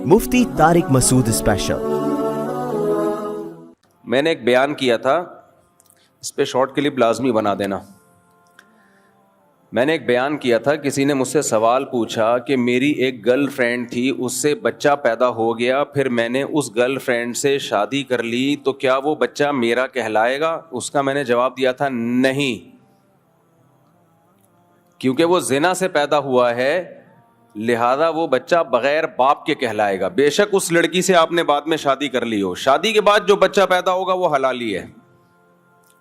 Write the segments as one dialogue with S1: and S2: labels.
S1: مفتی طارق مسعود special.
S2: میں نے ایک بیان کیا تھا، اس پہ شارٹ کلپ لازمی بنا دینا۔ میں نے ایک بیان کیا تھا، کسی نے مجھ سے سوال پوچھا کہ میری ایک گرل فرینڈ تھی، اس سے بچہ پیدا ہو گیا، پھر میں نے اس گرل فرینڈ سے شادی کر لی، تو کیا وہ بچہ میرا کہلائے گا؟ اس کا میں نے جواب دیا تھا نہیں، کیونکہ وہ زنا سے پیدا ہوا ہے، لہذا وہ بچہ بغیر باپ کے کہلائے گا۔ بے شک اس لڑکی سے آپ نے بعد میں شادی کر لی ہو، شادی کے بعد جو بچہ پیدا ہوگا وہ حلال ہی ہے،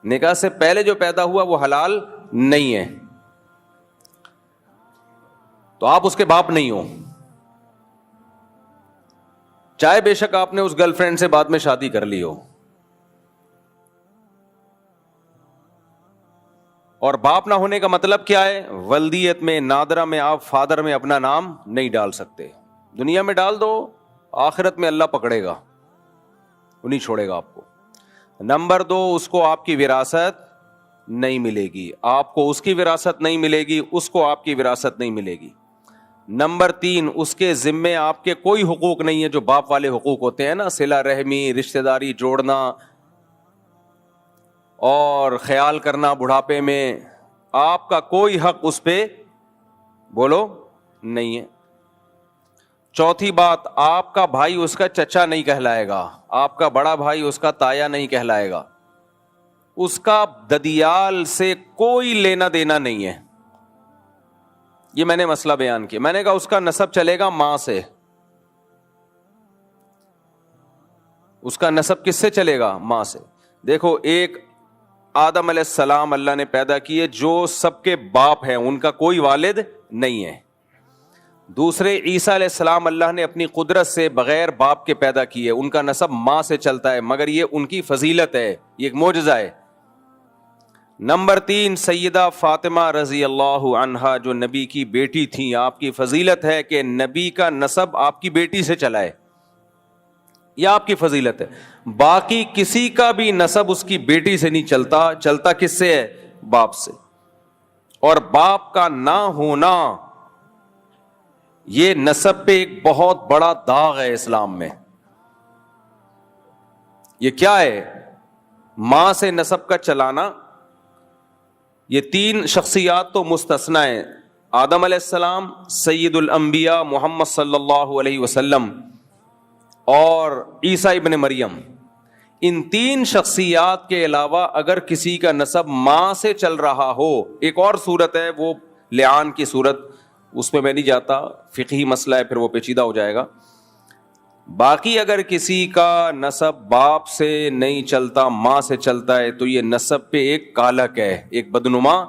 S2: نکاح سے پہلے جو پیدا ہوا وہ حلال نہیں ہے، تو آپ اس کے باپ نہیں ہو، چاہے بے شک آپ نے اس گرل فرینڈ سے بعد میں شادی کر لی ہو۔ اور باپ نہ ہونے کا مطلب کیا ہے؟ ولدیت میں، نادرہ میں آپ فادر میں اپنا نام نہیں ڈال سکتے۔ دنیا میں ڈال دو، آخرت میں اللہ پکڑے گا، وہ نہیں چھوڑے گا آپ کو۔ نمبر 2، اس کو آپ کی وراثت نہیں ملے گی، آپ کو اس کی وراثت نہیں ملے گی، اس کو آپ کی وراثت نہیں ملے گی۔ نمبر 3، اس کے ذمے آپ کے کوئی حقوق نہیں ہے جو باپ والے حقوق ہوتے ہیں نا، صلہ رحمی، رشتہ داری جوڑنا اور خیال کرنا بڑھاپے میں، آپ کا کوئی حق اس پہ بولو نہیں ہے۔ چوتھی بات، آپ کا بھائی اس کا چچا نہیں کہلائے گا، آپ کا بڑا بھائی اس کا تایا نہیں کہلائے گا، اس کا ددیال سے کوئی لینا دینا نہیں ہے۔ یہ میں نے مسئلہ بیان کیا، میں نے کہا اس کا نسب چلے گا ماں سے۔ اس کا نسب کس سے چلے گا؟ ماں سے۔ دیکھو، ایک آدم علیہ السلام اللہ نے پیدا کیے جو سب کے باپ ہیں، ان کا کوئی والد نہیں ہے۔ دوسرے عیسیٰ علیہ السلام اللہ نے اپنی قدرت سے بغیر باپ کے پیدا کیے، ان کا نسب ماں سے چلتا ہے، مگر یہ ان کی فضیلت ہے، یہ ایک معجزہ ہے۔ نمبر 3، سیدہ فاطمہ رضی اللہ عنہا جو نبی کی بیٹی تھیں، آپ کی فضیلت ہے کہ نبی کا نسب آپ کی بیٹی سے چلا ہے، یہ آپ کی فضیلت ہے۔ باقی کسی کا بھی نسب اس کی بیٹی سے نہیں چلتا، چلتا کس سے ہے؟ باپ سے۔ اور باپ کا نہ ہونا یہ نسب پہ ایک بہت بڑا داغ ہے اسلام میں۔ یہ کیا ہے؟ ماں سے نسب کا چلانا۔ یہ 3 شخصیات تو مستثنیٰ ہیں، آدم علیہ السلام، سید الانبیاء محمد صلی اللہ علیہ وسلم اور عیسیٰ ابن مریم۔ ان 3 شخصیات کے علاوہ اگر کسی کا نسب ماں سے چل رہا ہو، ایک اور صورت ہے وہ لعان کی صورت، اس میں میں نہیں جاتا، فقہی مسئلہ ہے، پھر وہ پیچیدہ ہو جائے گا۔ باقی اگر کسی کا نسب باپ سے نہیں چلتا، ماں سے چلتا ہے، تو یہ نسب پہ ایک کالک ہے، ایک بدنما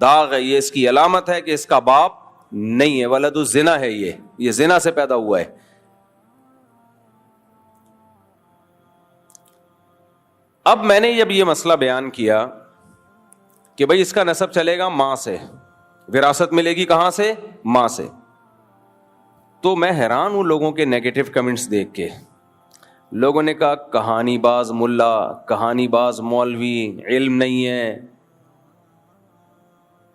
S2: داغ ہے، یہ اس کی علامت ہے کہ اس کا باپ نہیں ہے، ولد الزنا ہے، یہ زنا سے پیدا ہوا ہے۔ اب میں نے جب یہ مسئلہ بیان کیا کہ بھئی اس کا نسب چلے گا ماں سے، وراثت ملے گی کہاں سے؟ ماں سے، تو میں حیران ہوں لوگوں کے نیگیٹو کمنٹس دیکھ کے۔ لوگوں نے کہا کہانی باز ملا، کہانی باز مولوی، علم نہیں ہے۔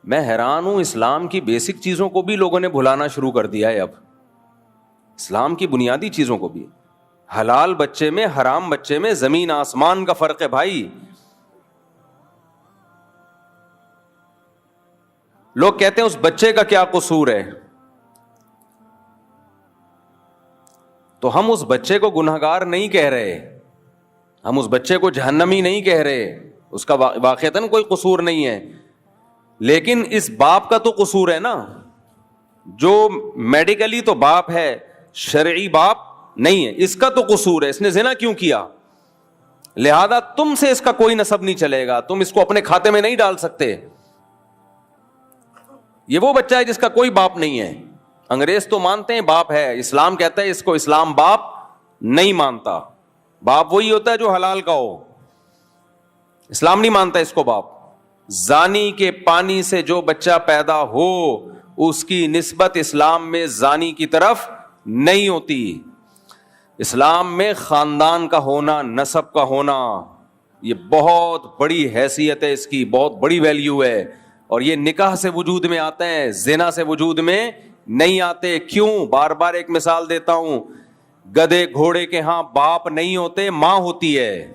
S2: میں حیران ہوں، اسلام کی بیسک چیزوں کو بھی لوگوں نے بھلانا شروع کر دیا ہے اب، اسلام کی بنیادی چیزوں کو بھی۔ حلال بچے میں، حرام بچے میں زمین آسمان کا فرق ہے بھائی۔ لوگ کہتے ہیں اس بچے کا کیا قصور ہے، تو ہم اس بچے کو گنہگار نہیں کہہ رہے، ہم اس بچے کو جہنمی نہیں کہہ رہے، اس کا واقعتاً کوئی قصور نہیں ہے، لیکن اس باپ کا تو قصور ہے نا، جو میڈیکلی تو باپ ہے، شرعی باپ نہیں ہے، اس کا تو قصور ہے، اس نے زنا کیوں کیا، لہذا تم سے اس کا کوئی نسب نہیں چلے گا، تم اس کو اپنے کھاتے میں نہیں ڈال سکتے۔ یہ وہ بچہ ہے جس کا کوئی باپ نہیں ہے۔ انگریز تو مانتے ہیں باپ ہے، اسلام کہتا ہے اس کو اسلام باپ نہیں مانتا، باپ وہی ہوتا ہے جو حلال کا ہو، اسلام نہیں مانتا اس کو باپ۔ زانی کے پانی سے جو بچہ پیدا ہو اس کی نسبت اسلام میں زانی کی طرف نہیں ہوتی۔ اسلام میں خاندان کا ہونا، نسب کا ہونا، یہ بہت بڑی حیثیت ہے، اس کی بہت بڑی ویلیو ہے، اور یہ نکاح سے وجود میں آتے ہیں، زنا سے وجود میں نہیں آتے۔ کیوں؟ بار بار ایک مثال دیتا ہوں، گدے گھوڑے کے ہاں باپ نہیں ہوتے، ماں ہوتی ہے،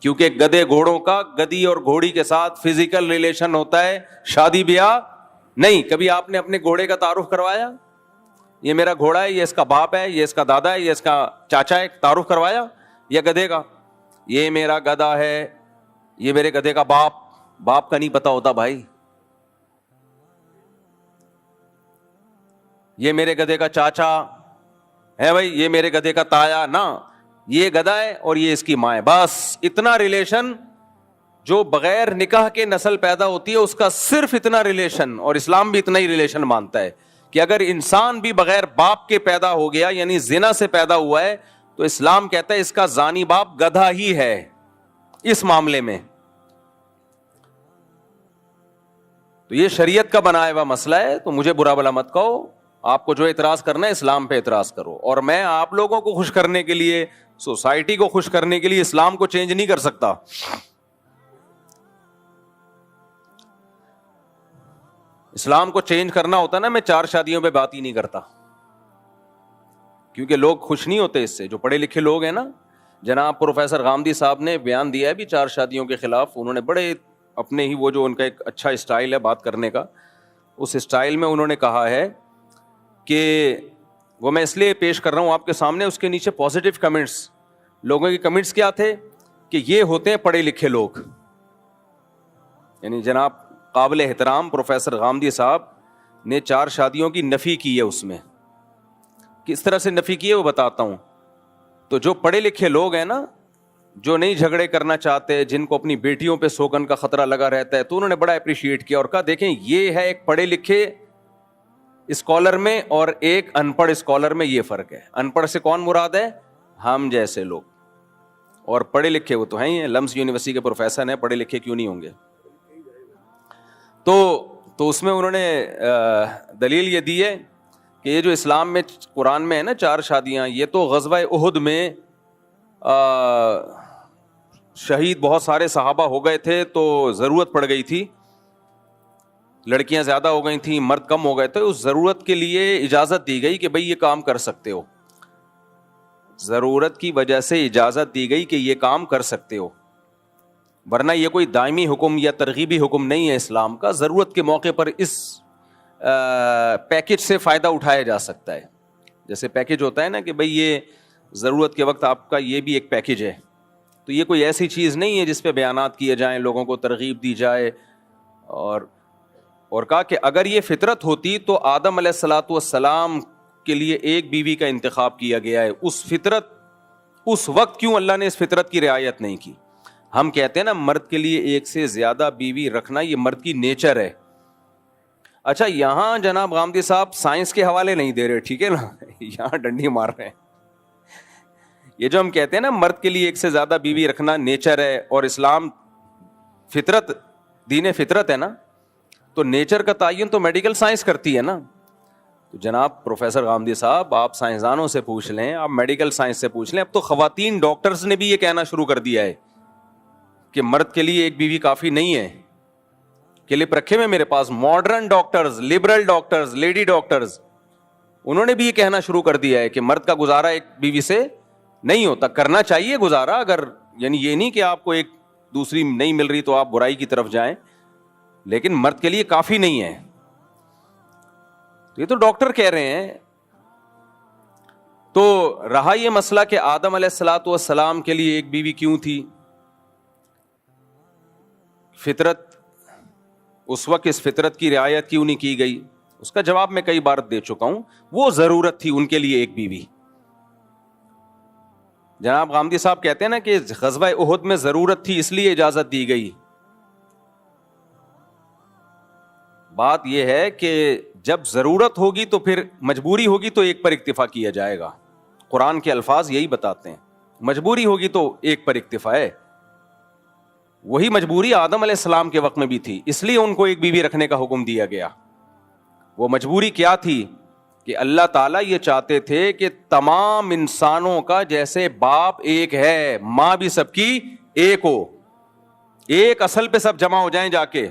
S2: کیونکہ گدے گھوڑوں کا گدی اور گھوڑی کے ساتھ فزیکل ریلیشن ہوتا ہے، شادی بیاہ نہیں۔ کبھی آپ نے اپنے گھوڑے کا تعارف کروایا؟ یہ میرا گھوڑا ہے، یہ اس کا باپ ہے، یہ اس کا دادا ہے، یہ اس کا چاچا ہے، تعارف کروایا؟ یا گدے کا یہ میرا گدھا ہے، یہ میرے گدھے کا باپ کا نہیں پتا ہوتا بھائی، یہ میرے گدھے کا چاچا ہے بھائی، یہ میرے گدھے کا تایا نا، یہ گدھا ہے اور یہ اس کی ماں ہے، بس اتنا ریلیشن جو بغیر نکاح کے نسل پیدا ہوتی ہے اس کا صرف اتنا ریلیشن، اور اسلام بھی اتنا ہی ریلیشن مانتا ہے کہ اگر انسان بھی بغیر باپ کے پیدا ہو گیا یعنی زنا سے پیدا ہوا ہے تو اسلام کہتا ہے اس کا زانی باپ گدھا ہی ہے اس معاملے میں۔ تو یہ شریعت کا بنایا ہوا مسئلہ ہے، تو مجھے برا بھلا مت کہو، آپ کو جو اعتراض کرنا ہے اسلام پہ اعتراض کرو، اور میں آپ لوگوں کو خوش کرنے کے لیے، سوسائٹی کو خوش کرنے کے لیے اسلام کو چینج نہیں کر سکتا۔ اسلام کو چینج کرنا ہوتا نا، میں 4 شادیوں پہ بات ہی نہیں کرتا، کیونکہ لوگ خوش نہیں ہوتے اس سے، جو پڑھے لکھے لوگ ہیں نا۔ جناب پروفیسر غامدی صاحب نے بیان دیا ہے بھی 4 شادیوں کے خلاف، انہوں نے بڑے اپنے ہی وہ جو ان کا ایک اچھا اسٹائل ہے بات کرنے کا، اس اسٹائل میں انہوں نے کہا ہے کہ وہ میں اس لیے پیش کر رہا ہوں آپ کے سامنے، اس کے نیچے پازیٹیو کمنٹس، لوگوں کے کمنٹس کیا تھے کہ یہ ہوتے ہیں پڑھے لکھے لوگ، یعنی جناب قابل احترام پروفیسر غامدی صاحب نے 4 شادیوں کی نفی کی ہے، اس میں کس طرح سے نفی کی ہے وہ بتاتا ہوں۔ تو جو پڑھے لکھے لوگ ہیں نا، جو نہیں جھگڑے کرنا چاہتے، جن کو اپنی بیٹیوں پہ سوگن کا خطرہ لگا رہتا ہے، تو انہوں نے بڑا اپریشیٹ کیا اور کہا دیکھیں یہ ہے ایک پڑھے لکھے اسکالر میں اور ایک ان پڑھ اسکالر میں یہ فرق ہے۔ ان پڑھ سے کون مراد ہے؟ ہم جیسے لوگ، اور پڑھے لکھے وہ تو ہیں ہی ہیں، لمس یونیورسٹی کے پروفیسر ہیں، پڑھے لکھے کیوں نہیں ہوں گے؟ تو اس میں انہوں نے دلیل یہ دی ہے کہ یہ جو اسلام میں قرآن میں ہے نا 4 شادیاں، یہ تو غزوہ احد میں شہید بہت سارے صحابہ ہو گئے تھے تو ضرورت پڑ گئی تھی، لڑکیاں زیادہ ہو گئی تھیں، مرد کم ہو گئے تھے، اس ضرورت کے لیے اجازت دی گئی کہ بھئی یہ کام کر سکتے ہو، ضرورت کی وجہ سے اجازت دی گئی کہ یہ کام کر سکتے ہو، ورنہ یہ کوئی دائمی حکم یا ترغیبی حکم نہیں ہے اسلام کا۔ ضرورت کے موقع پر اس پیکج سے فائدہ اٹھایا جا سکتا ہے، جیسے پیکج ہوتا ہے نا کہ بھئی یہ ضرورت کے وقت آپ کا یہ بھی ایک پیکج ہے، تو یہ کوئی ایسی چیز نہیں ہے جس پہ بیانات کیے جائیں، لوگوں کو ترغیب دی جائے۔ اور کہا کہ اگر یہ فطرت ہوتی تو آدم علیہ الصلوۃ والسلام کے لیے ایک بیوی کا انتخاب کیا گیا ہے، اس وقت کیوں اللہ نے اس فطرت کی رعایت نہیں کی؟ ہم کہتے ہیں نا مرد کے لیے ایک سے زیادہ بیوی رکھنا یہ مرد کی نیچر ہے۔ اچھا یہاں جناب غامدی صاحب سائنس کے حوالے نہیں دے رہے، ٹھیک ہے نا، یہاں ڈنڈی مار رہے ہیں۔ یہ جو ہم کہتے ہیں نا مرد کے لیے ایک سے زیادہ بیوی رکھنا نیچر ہے، اور اسلام فطرت، دین فطرت ہے نا، تو نیچر کا تعین تو میڈیکل سائنس کرتی ہے نا۔ تو جناب پروفیسر غامدی صاحب آپ سائنسدانوں سے پوچھ لیں، آپ میڈیکل سائنس سے پوچھ لیں، اب تو خواتین ڈاکٹرز نے بھی یہ کہنا شروع کر دیا ہے کہ مرد کے لیے ایک بیوی کافی نہیں ہے۔ کلپ رکھے میں میرے پاس، modern doctors, liberal doctors, lady doctors, انہوں نے بھی یہ کہنا شروع کر دیا ہے کہ مرد کا گزارا ایک بیوی سے نہیں ہوتا، کرنا چاہیے گزارا، اگر یعنی یہ نہیں کہ آپ کو ایک دوسری نہیں مل رہی تو آپ برائی کی طرف جائیں، لیکن مرد کے لیے کافی نہیں ہے۔ یہ تو ڈاکٹر کہہ رہے ہیں۔ تو رہا یہ مسئلہ کہ آدم علیہ الصلوۃ والسلام کے لیے ایک بیوی کیوں تھی، فطرت اس وقت اس فطرت کی رعایت کیوں نہیں کی گئی، اس کا جواب میں کئی بار دے چکا ہوں، وہ ضرورت تھی ان کے لیے ایک بیوی۔ جناب غامدی صاحب کہتے ہیں نا کہ غزوہ احد میں ضرورت تھی اس لیے اجازت دی گئی۔ بات یہ ہے کہ جب ضرورت ہوگی تو پھر مجبوری ہوگی تو ایک پر اکتفا کیا جائے گا، قرآن کے الفاظ یہی بتاتے ہیں، مجبوری ہوگی تو ایک پر اکتفا ہے۔ وہی مجبوری آدم علیہ السلام کے وقت میں بھی تھی، اس لیے ان کو ایک بیوی رکھنے کا حکم دیا گیا۔ وہ مجبوری کیا تھی کہ اللہ تعالیٰ یہ چاہتے تھے کہ تمام انسانوں کا جیسے باپ ایک ہے، ماں بھی سب کی ایک ہو، ایک اصل پہ سب جمع ہو جائیں جا کے۔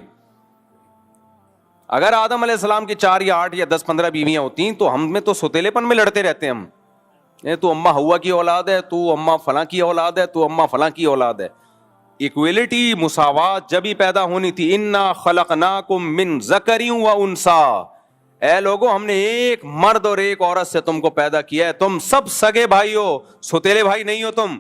S2: اگر آدم علیہ السلام کی 4 یا 8 یا 10 15 بیویاں ہوتی تو ہم میں تو سوتیلے پن میں لڑتے رہتے ہم، تو اماں ہوا کی اولاد ہے, تو اماں فلاں کی اولاد ہے, تو اماں فلاں کی اولاد ہے. ایکویلٹی, مساوات جب ہی پیدا ہونی تھی. انا خلقناکم من ذکر و انثی, اے لوگوں ہم نے ایک مرد اور ایک عورت سے تم کو پیدا کیا ہے, تم سب سگے بھائی ہو, سوتیلے بھائی نہیں ہو تم.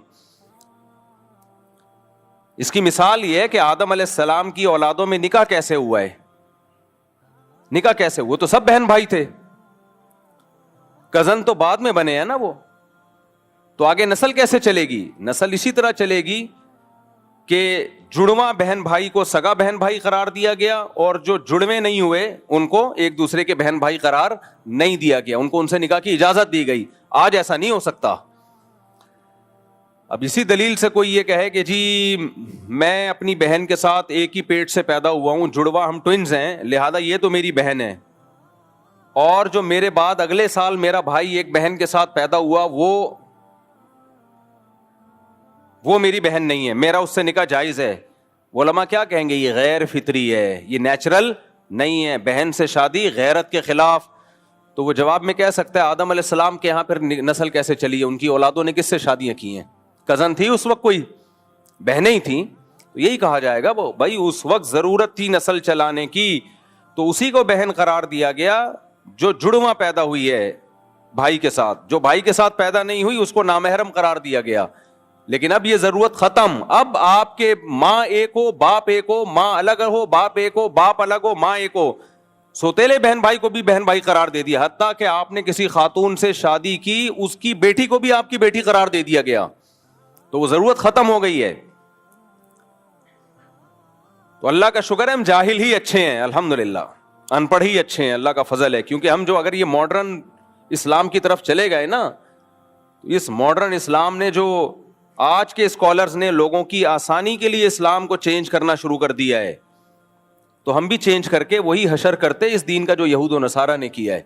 S2: اس کی مثال یہ ہے کہ آدم علیہ السلام کی اولادوں میں نکاح کیسے ہوا ہے, نکاح کیسے ہوا, تو سب بہن بھائی تھے. کزن تو بعد میں بنے ہیں نا وہ, تو آگے نسل کیسے چلے گی؟ نسل اسی طرح چلے گی کہ جڑواں بہن بھائی کو سگا بہن بھائی قرار دیا گیا, اور جو جڑوے نہیں ہوئے ان کو ایک دوسرے کے بہن بھائی قرار نہیں دیا گیا, ان کو ان سے نکاح کی اجازت دی گئی. آج ایسا نہیں ہو سکتا. اب اسی دلیل سے کوئی یہ کہے کہ جی میں اپنی بہن کے ساتھ ایک ہی پیٹ سے پیدا ہوا ہوں, جڑواں ہم ٹوئنز ہیں, لہذا یہ تو میری بہن ہے, اور جو میرے بعد اگلے سال میرا بھائی ایک بہن کے ساتھ پیدا ہوا وہ میری بہن نہیں ہے, میرا اس سے نکاح جائز ہے. علماء کیا کہیں گے؟ یہ غیر فطری ہے, یہ نیچرل نہیں ہے, بہن سے شادی غیرت کے خلاف. تو وہ جواب میں کہہ سکتا ہے آدم علیہ السلام کے یہاں پھر نسل کیسے چلی ہے, ان کی اولادوں نے کس سے شادیاں کی ہیں؟ کزن تھی اس وقت, کوئی بہنیں ہی تھیں. تو یہی کہا جائے گا وہ بھائی اس وقت ضرورت تھی نسل چلانے کی, تو اسی کو بہن قرار دیا گیا جو جڑواں پیدا ہوئی ہے بھائی کے ساتھ. جو بھائی کے ساتھ پیدا نہیں ہوئی اس کو نامحرم قرار دیا گیا. لیکن اب یہ ضرورت ختم, اب آپ کے ماں ایک ہو باپ ایک ہو, ماں الگ ہو باپ ایک ہو, باپ الگ ہو ماں ایک ہو, سوتیلے بہن بھائی کو بھی بہن بھائی قرار دے دیا. حتیٰ کہ آپ نے کسی خاتون سے شادی کی, اس کی بیٹی کو بھی آپ کی بیٹی قرار دے دیا گیا. تو وہ ضرورت ختم ہو گئی ہے. تو اللہ کا شکر ہے ہم جاہل ہی اچھے ہیں, الحمدللہ ان پڑھ ہی اچھے ہیں, اللہ کا فضل ہے. کیونکہ ہم جو اگر یہ ماڈرن اسلام کی طرف چلے گئے نا, اس ماڈرن اسلام نے جو آج کے اسکالرز نے لوگوں کی آسانی کے لیے اسلام کو چینج کرنا شروع کر دیا ہے, تو ہم بھی چینج کر کے وہی حشر کرتے اس دین کا جو یہود و نصارہ نے کیا ہے.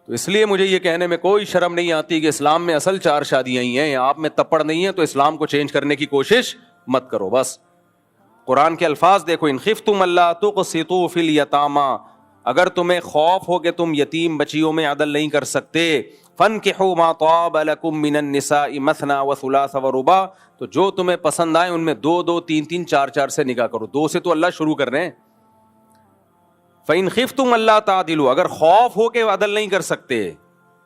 S2: تو اس لیے مجھے یہ کہنے میں کوئی شرم نہیں آتی کہ اسلام میں اصل 4 شادیاں ہی ہیں, آپ میں تپڑ نہیں ہے, تو اسلام کو چینج کرنے کی کوشش مت کرو. بس قرآن کے الفاظ دیکھو, ان خفتم اللہ تقسطوا فی الیتامی, اگر تمہیں خوف ہو کہ تم یتیم بچیوں میں عدل نہیں کر سکتے, فانکحوا ما طاب لکم من النساء مثنی وثلاث ورباع, تو جو تمہیں پسند آئے ان میں 2 2 3 3 4 4 سے نکاح کرو. 2 سے تو اللہ شروع کر رہے ہیں. فإن خفتم اللہ تعدلوا, اگر خوف ہو کہ عدل نہیں کر سکتے,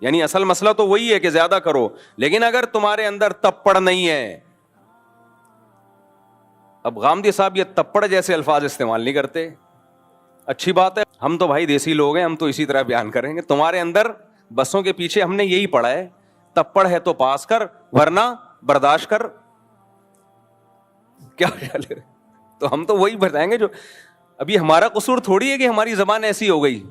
S2: یعنی اصل مسئلہ تو وہی ہے کہ زیادہ کرو, لیکن اگر تمہارے اندر تپڑ نہیں ہے. اب غامدی صاحب یہ تپڑ جیسے الفاظ استعمال نہیں کرتے, اچھی بات ہے, ہم تو بھائی دیسی لوگ ہیں, ہم تو اسی طرح بیان کریں گے. تمہارے اندر بسوں کے پیچھے ہم نے یہی پڑھا ہے, تپڑ ہے تو پاس کر ورنہ برداشت کر. کیا خیال ہے؟ تو ہم تو وہی بتائیں گے جو ابھی ہمارا قصور تھوڑی ہے کہ ہماری زبان ایسی ہو گئی.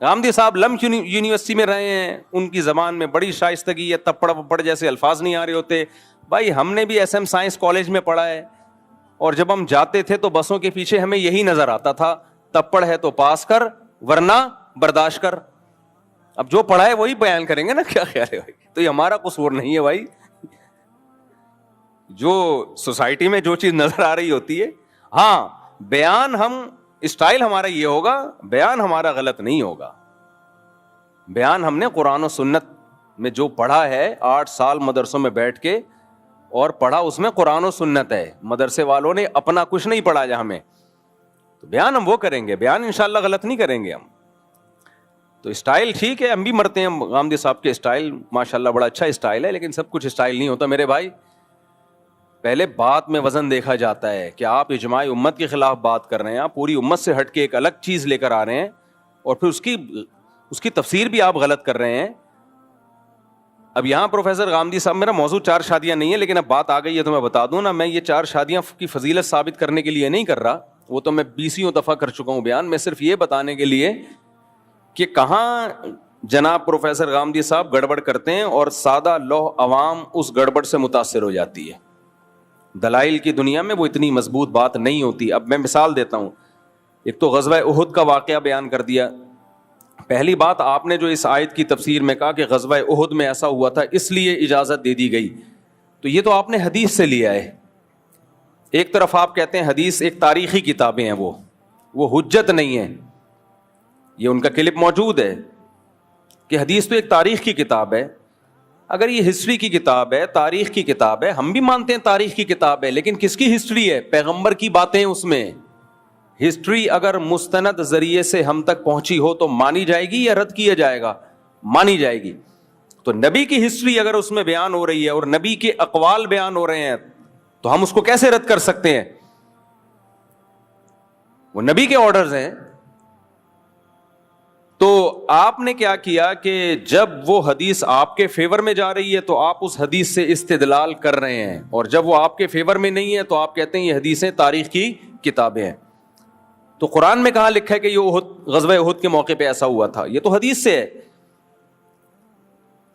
S2: غامدی صاحب لمک یونیورسٹی میں رہے ہیں, ان کی زبان میں بڑی شائستگی ہے, تپڑ وپڑ جیسے الفاظ نہیں آ رہے ہوتے. بھائی ہم نے بھی SM سائنس کالج میں پڑھا ہے, اور جب ہم جاتے تھے تو بسوں کے پیچھے ہمیں یہی نظر آتا تھا, تپڑ ہے تو پاس کر ورنہ برداشت کر. اب جو پڑھا ہے وہی بیان کریں گے نا, کیا خیال ہے بھائی؟ تو یہ ہمارا قصور نہیں ہے بھائی, جو سوسائٹی میں جو چیز نظر آ رہی ہوتی ہے. ہاں بیان ہم اسٹائل ہمارا یہ ہوگا, بیان ہمارا غلط نہیں ہوگا. بیان ہم نے قرآن و سنت میں جو پڑھا ہے, 8 سال مدرسوں میں بیٹھ کے اور پڑھا, اس میں قرآن و سنت ہے. مدرسے والوں نے اپنا کچھ نہیں پڑھایا ہمیں, تو بیان ہم وہ کریں گے, بیان انشاءاللہ غلط نہیں کریں گے ہم. تو اسٹائل ٹھیک ہے, ہم بھی مرتے ہیں غامدی صاحب کے اسٹائل ماشاءاللہ بڑا اچھا اسٹائل ہے, لیکن سب کچھ اسٹائل نہیں ہوتا میرے بھائی. پہلے بات میں وزن دیکھا جاتا ہے کہ آپ اجماع امت کے خلاف بات کر رہے ہیں, آپ پوری امت سے ہٹ کے ایک الگ چیز لے کر آ رہے ہیں, اور پھر اس کی تفسیر بھی آپ غلط کر رہے ہیں. اب یہاں پروفیسر غامدی صاحب, میرا موضوع 4 شادیاں نہیں ہے, لیکن اب بات آ گئی ہے تو میں بتا دوں نا, میں یہ 4 شادیاں کی فضیلت ثابت کرنے کے لیے نہیں کر رہا, وہ تو میں 20 دفعہ کر چکا ہوں بیان. میں صرف یہ بتانے کے لیے کہ کہاں جناب پروفیسر غامدی صاحب گڑبڑ کرتے ہیں اور سادہ لوح عوام اس گڑبڑ سے متاثر ہو جاتی ہے. دلائل کی دنیا میں وہ اتنی مضبوط بات نہیں ہوتی. اب میں مثال دیتا ہوں. ایک تو غزوہ احد کا واقعہ بیان کر دیا. پہلی بات, آپ نے جو اس آیت کی تفسیر میں کہا کہ غزوہ احد میں ایسا ہوا تھا اس لیے اجازت دے دی گئی, تو یہ تو آپ نے حدیث سے لیا ہے. ایک طرف آپ کہتے ہیں حدیث ایک تاریخی کتابیں ہیں, وہ حجت نہیں ہے, یہ ان کا کلپ موجود ہے. کہ حدیث تو ایک تاریخ کی کتاب ہے. اگر یہ ہسٹری کی کتاب ہے, تاریخ کی کتاب ہے, ہم بھی مانتے ہیں تاریخ کی کتاب ہے, لیکن کس کی ہسٹری ہے؟ پیغمبر کی باتیں اس میں. ہسٹری اگر مستند ذریعے سے ہم تک پہنچی ہو تو مانی جائے گی یا رد کیا جائے گا؟ مانی جائے گی. تو نبی کی ہسٹری اگر اس میں بیان ہو رہی ہے اور نبی کے اقوال بیان ہو رہے ہیں تو ہم اس کو کیسے رد کر سکتے ہیں؟ وہ نبی کے آرڈرز ہیں. تو آپ نے کیا کیا کہ جب وہ حدیث آپ کے فیور میں جا رہی ہے تو آپ اس حدیث سے استدلال کر رہے ہیں, اور جب وہ آپ کے فیور میں نہیں ہے تو آپ کہتے ہیں یہ حدیثیں تاریخ کی کتابیں ہیں. تو قرآن میں کہاں لکھا ہے کہ یہ غزوہ احد کے موقع پہ ایسا ہوا تھا؟ یہ تو حدیث سے ہے.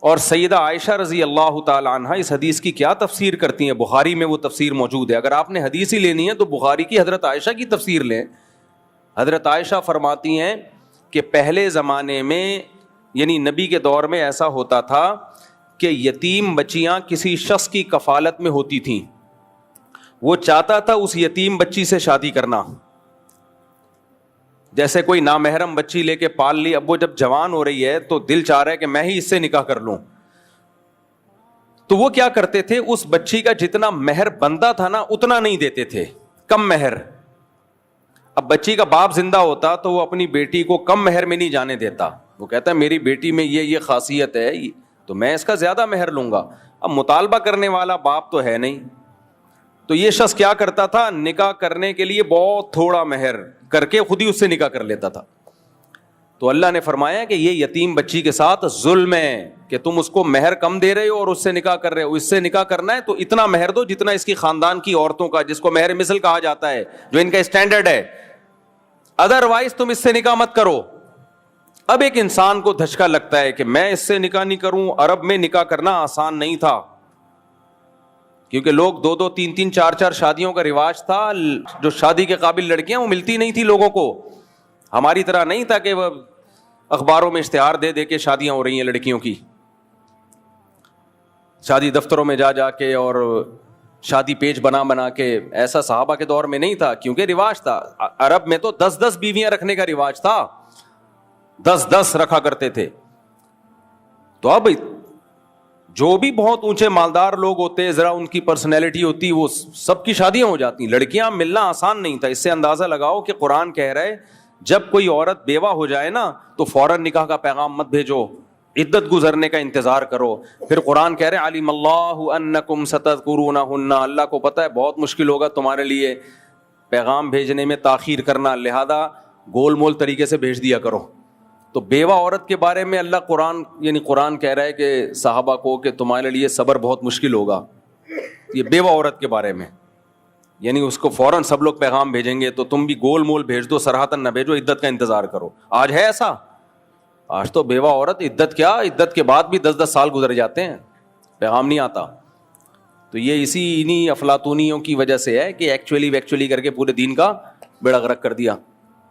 S2: اور سیدہ عائشہ رضی اللہ تعالی عنہا اس حدیث کی کیا تفسیر کرتی ہیں؟ بخاری میں وہ تفسیر موجود ہے. اگر آپ نے حدیث ہی لینی ہے تو بخاری کی حضرت عائشہ کی تفسیر لیں. حضرت عائشہ فرماتی ہیں کہ پہلے زمانے میں, یعنی نبی کے دور میں, ایسا ہوتا تھا کہ یتیم بچیاں کسی شخص کی کفالت میں ہوتی تھیں. وہ چاہتا تھا اس یتیم بچی سے شادی کرنا. جیسے کوئی نامحرم بچی لے کے پال لی, اب وہ جب جوان ہو رہی ہے تو دل چاہ رہا ہے کہ میں ہی اس سے نکاح کر لوں. تو وہ کیا کرتے تھے, اس بچی کا جتنا مہر بنتا تھا نا اتنا نہیں دیتے تھے, کم مہر. اب بچی کا باپ زندہ ہوتا تو وہ اپنی بیٹی کو کم مہر میں نہیں جانے دیتا. وہ کہتا ہے میری بیٹی میں یہ خاصیت ہے تو میں اس کا زیادہ مہر لوں گا. اب مطالبہ کرنے والا باپ تو ہے نہیں, تو یہ شخص کیا کرتا تھا, نکاح کرنے کے لیے بہت تھوڑا مہر کر کے خود ہی اس سے نکاح کر لیتا تھا. تو اللہ نے فرمایا کہ یہ یتیم بچی کے ساتھ ظلم ہے کہ تم اس کو مہر کم دے رہے ہو اور اس سے نکاح کر رہے ہو. اس سے نکاح کرنا ہے تو اتنا مہر دو جتنا اس کی خاندان کی عورتوں کا, جس کو مہر مثل کہا جاتا ہے, جو ان کا اسٹینڈرڈ ہے. ادروائز تم اس سے نکاح مت کرو. اب ایک انسان کو دھچکا لگتا ہے کہ میں اس سے نکاح نہیں کروں. عرب میں نکاح کرنا آسان نہیں تھا, کیونکہ لوگ 2-2, 3-3, 4-4 شادیوں کا رواج تھا. جو شادی کے قابل لڑکیاں وہ ملتی نہیں تھی لوگوں کو. ہماری طرح نہیں تھا کہ وہ اخباروں میں اشتہار دے دے کے شادیاں ہو رہی ہیں لڑکیوں کی, شادی دفتروں میں جا جا کے اور شادی پیج بنا کے. ایسا صحابہ کے دور میں نہیں تھا, کیونکہ رواج تھا. عرب میں تو 10-10 بیویاں رکھنے کا رواج تھا, 10-10 رکھا کرتے تھے. تو اب جو بھی بہت اونچے مالدار لوگ ہوتے, ذرا ان کی پرسنالٹی ہوتی, وہ سب کی شادیاں ہو جاتی. لڑکیاں ملنا آسان نہیں تھا. اس سے اندازہ لگاؤ کہ قرآن کہہ رہا ہے جب کوئی عورت بیوہ ہو جائے نا تو فوراً نکاح کا پیغام مت بھیجو, عدت گزرنے کا انتظار کرو. پھر قرآن کہہ رہے علیم اللہ انکم ستذکرونہن, اللہ کو پتہ ہے بہت مشکل ہوگا تمہارے لیے پیغام بھیجنے میں تاخیر کرنا, لہذا گول مول طریقے سے بھیج دیا کرو. تو بیوہ عورت کے بارے میں اللہ قرآن کہہ رہا ہے کہ صحابہ کو کہ تمہارے لیے صبر بہت مشکل ہوگا. یہ بیوہ عورت کے بارے میں, یعنی اس کو فوراً سب لوگ پیغام بھیجیں گے تو تم بھی گول مول بھیج دو, سراہتاً نہ بھیجو, عدت کا انتظار کرو. آج ہے ایسا؟ آج تو بیوہ عورت عدت کیا, عدت کے بعد بھی 10-10 سال گزر جاتے ہیں, پیغام نہیں آتا. تو یہ انہی افلاطونیوں کی وجہ سے ہے کہ ایکچولی کر کے پورے دین کا بیڑا غرق کر دیا.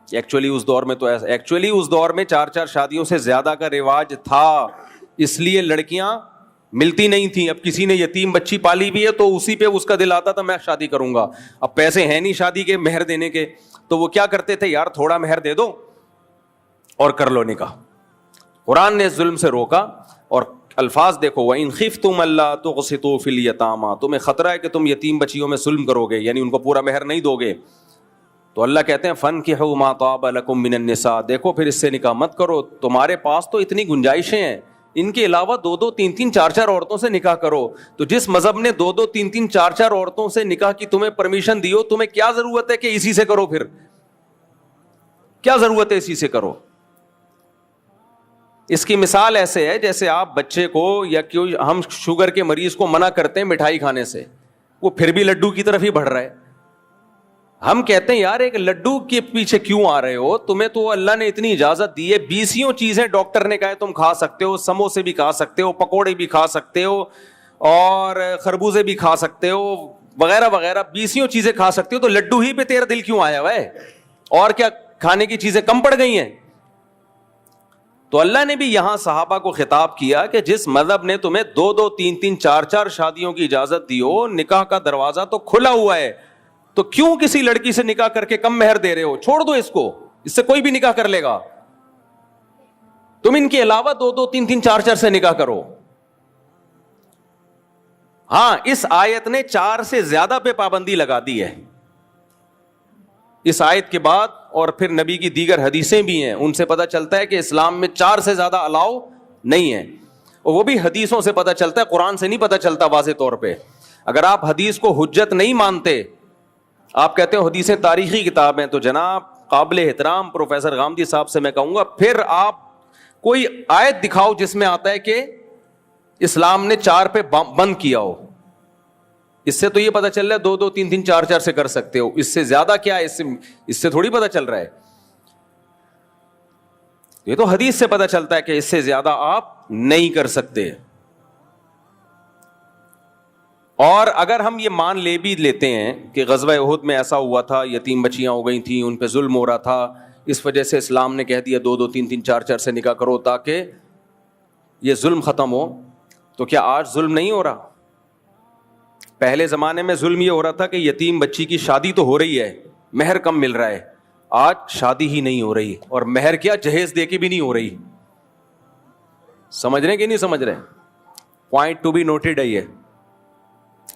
S2: ایکچولی اس دور میں تو ایسا, ایکچولی اس دور میں 4-4 شادیوں سے زیادہ کا رواج تھا, اس لیے لڑکیاں ملتی نہیں تھیں. اب کسی نے یتیم بچی پالی بھی ہے تو اسی پہ اس کا دل آتا تھا میں شادی کروں گا. اب پیسے ہیں نہیں شادی کے مہر دینے کے, تو وہ کیا کرتے تھے, یار تھوڑا مہر دے دو اور کر لو نکاح. قرآن نے ظلم سے روکا. اور الفاظ دیکھو, وَإِنْ خِفْتُمْ أَلَّا تُقْسِطُوا فِي الْيَتَامَىٰ, تمہیں خطرہ ہے کہ تم یتیم بچیوں میں ظلم کرو گے, یعنی ان کو پورا مہر نہیں دو گے. تو اللہ کہتے ہیں فَانْكِحُوا مَا طَابَ لَكُم مِّنَ النِّسَاءِ, دیکھو پھر اس سے نکاح مت کرو, تمہارے پاس تو اتنی گنجائشیں ہیں, ان کے علاوہ 2-2, 3-3, 4-4 عورتوں سے نکاح کرو. تو جس مذہب نے 2-2, 3-3, 4-4 عورتوں سے نکاح کی تمہیں پرمیشن دی ہو, تمہیں کیا ضرورت ہے کہ اسی سے کرو؟ پھر کیا ضرورت ہے اسی سے کرو؟ اس کی مثال ایسے ہے جیسے آپ بچے کو, یا کوئی ہم شوگر کے مریض کو منع کرتے ہیں مٹھائی کھانے سے, وہ پھر بھی لڈو کی طرف ہی بڑھ رہا ہے. ہم کہتے ہیں یار ایک لڈو کے پیچھے کیوں آ رہے ہو, تمہیں تو اللہ نے اتنی اجازت دی ہے, 20 چیزیں ڈاکٹر نے کہا ہے تم کھا سکتے ہو, سموسے بھی کھا سکتے ہو, پکوڑے بھی کھا سکتے ہو, اور خربوزے بھی کھا سکتے ہو, وغیرہ وغیرہ 20 چیزیں کھا سکتے ہو, تو لڈو ہی پہ تیرا دل کیوں آیا ہوا ہے؟ اور کیا کھانے کی چیزیں کم پڑ گئی ہیں؟ تو اللہ نے بھی یہاں صحابہ کو خطاب کیا کہ جس مذہب نے تمہیں 2-2, 3-3, 4-4 شادیوں کی اجازت دی ہو, نکاح کا دروازہ تو کھلا ہوا ہے, تو کیوں کسی لڑکی سے نکاح کر کے کم مہر دے رہے ہو؟ چھوڑ دو اس کو, اس سے کوئی بھی نکاح کر لے گا. تم ان کے علاوہ 2 3 3 4 4 سے نکاح کرو. ہاں اس آیت نے 4 سے زیادہ پہ پابندی لگا دی ہے. اس آیت کے بعد اور پھر نبی کی دیگر حدیثیں بھی ہیں, ان سے پتہ چلتا ہے کہ اسلام میں 4 سے زیادہ الاؤ نہیں ہے. اور وہ بھی حدیثوں سے پتہ چلتا ہے, قرآن سے نہیں پتہ چلتا واضح طور پہ. اگر آپ حدیث کو حجت نہیں مانتے, آپ کہتے ہو حدیثیں تاریخی کتاب ہیں, تو جناب قابل احترام پروفیسر غامدی صاحب سے میں کہوں گا پھر آپ کوئی آیت دکھاؤ جس میں آتا ہے کہ اسلام نے 4 پہ بند کیا ہو. اس سے تو یہ پتہ چل رہا ہے 2 2 3 3 4 4 سے کر سکتے ہو, اس سے زیادہ کیا ہے, اس سے تھوڑی پتہ چل رہا ہے. یہ تو حدیث سے پتہ چلتا ہے کہ اس سے زیادہ آپ نہیں کر سکتے. اور اگر ہم یہ مان لے بھی لیتے ہیں کہ غزوہ احد میں ایسا ہوا تھا, یتیم بچیاں ہو گئی تھیں, ان پہ ظلم ہو رہا تھا, اس وجہ سے اسلام نے کہہ دیا 2 2 3 3 4 4 سے نکاح کرو تاکہ یہ ظلم ختم ہو, تو کیا آج ظلم نہیں ہو رہا؟ پہلے زمانے میں ظلم یہ ہو رہا تھا کہ یتیم بچی کی شادی تو ہو رہی ہے, مہر کم مل رہا ہے. آج شادی ہی نہیں ہو رہی, اور مہر کیا جہیز دے کے بھی نہیں ہو رہی. سمجھ رہے کہ نہیں سمجھ رہے؟ پوائنٹ ٹو بی نوٹڈ ہے یہ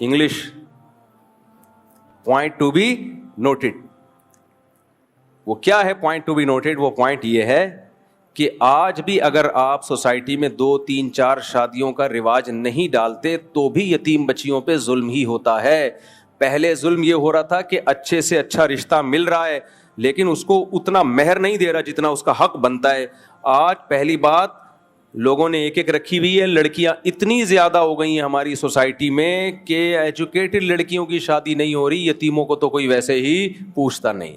S2: English, point to be noted. وہ کیا ہے پوائنٹ ٹو بی نوٹڈ؟ وہ پوائنٹ یہ ہے کہ آج بھی اگر آپ سوسائٹی میں 2 3 4 شادیوں کا رواج نہیں ڈالتے تو بھی یتیم بچیوں پہ ظلم ہی ہوتا ہے. پہلے ظلم یہ ہو رہا تھا کہ اچھے سے اچھا رشتہ مل رہا ہے لیکن اس کو اتنا مہر نہیں دے رہا جتنا اس کا حق بنتا ہے. آج پہلی بات لوگوں نے ایک رکھی ہوئی ہے, لڑکیاں اتنی زیادہ ہو گئی ہیں ہماری سوسائٹی میں کہ ایجوکیٹڈ لڑکیوں کی شادی نہیں ہو رہی, یتیموں کو تو کوئی ویسے ہی پوچھتا نہیں.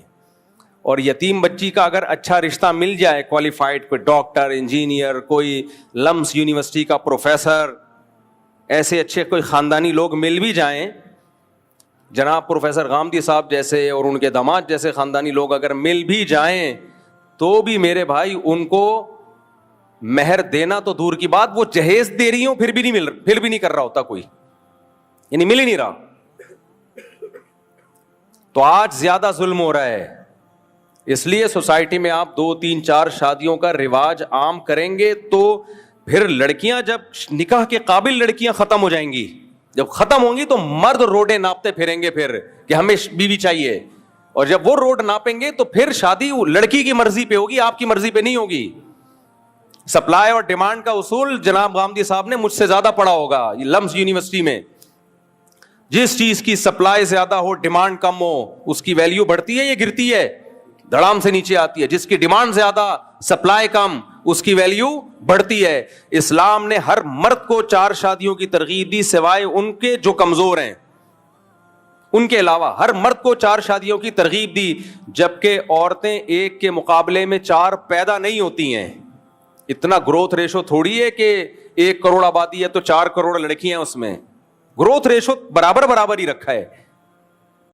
S2: اور یتیم بچی کا اگر اچھا رشتہ مل جائے, کوالیفائڈ, کوئی ڈاکٹر, انجینئر, کوئی لمس یونیورسٹی کا پروفیسر, ایسے اچھے کوئی خاندانی لوگ مل بھی جائیں, جناب پروفیسر غامدی صاحب جیسے اور ان کے داماد جیسے خاندانی لوگ اگر مل بھی جائیں, تو بھی میرے بھائی ان کو مہر دینا تو دور کی بات, وہ جہیز دے رہی ہوں پھر بھی نہیں کر رہا ہوتا کوئی, یعنی مل ہی نہیں رہا. تو آج زیادہ ظلم ہو رہا ہے. اس لیے سوسائٹی میں آپ 2 3 4 شادیوں کا رواج عام کریں گے تو پھر لڑکیاں, جب نکاح کے قابل لڑکیاں ختم ہو جائیں گی, جب ختم ہوں گی تو مرد روڈیں ناپتے پھریں گے پھر کہ ہمیں بیوی چاہیے, اور جب وہ روڈ ناپیں گے تو پھر شادی لڑکی کی مرضی پہ ہوگی, آپ کی مرضی پہ نہیں ہوگی. سپلائی اور ڈیمانڈ کا اصول جناب غامدی صاحب نے مجھ سے زیادہ پڑھا ہوگا لمس یونیورسٹی میں. جس چیز کی سپلائی زیادہ ہو, ڈیمانڈ کم ہو, اس کی ویلیو بڑھتی ہے یا گرتی ہے؟ دھڑام سے نیچے آتی ہے. جس کی ڈیمانڈ زیادہ, سپلائی کم, اس کی ویلیو بڑھتی ہے. اسلام نے ہر مرد کو 4 شادیوں کی ترغیب دی سوائے ان کے جو کمزور ہیں, ان کے علاوہ ہر مرد کو 4 شادیوں کی ترغیب دی, جبکہ عورتیں ایک کے مقابلے میں 4 پیدا نہیں ہوتی ہیں. اتنا گروتھ ریشو تھوڑی ہے کہ 1 کروڑ آبادی ہے تو 4 کروڑ لڑکیاں ہیں اس میں, گروتھ ریشو برابر ہی رکھا ہے.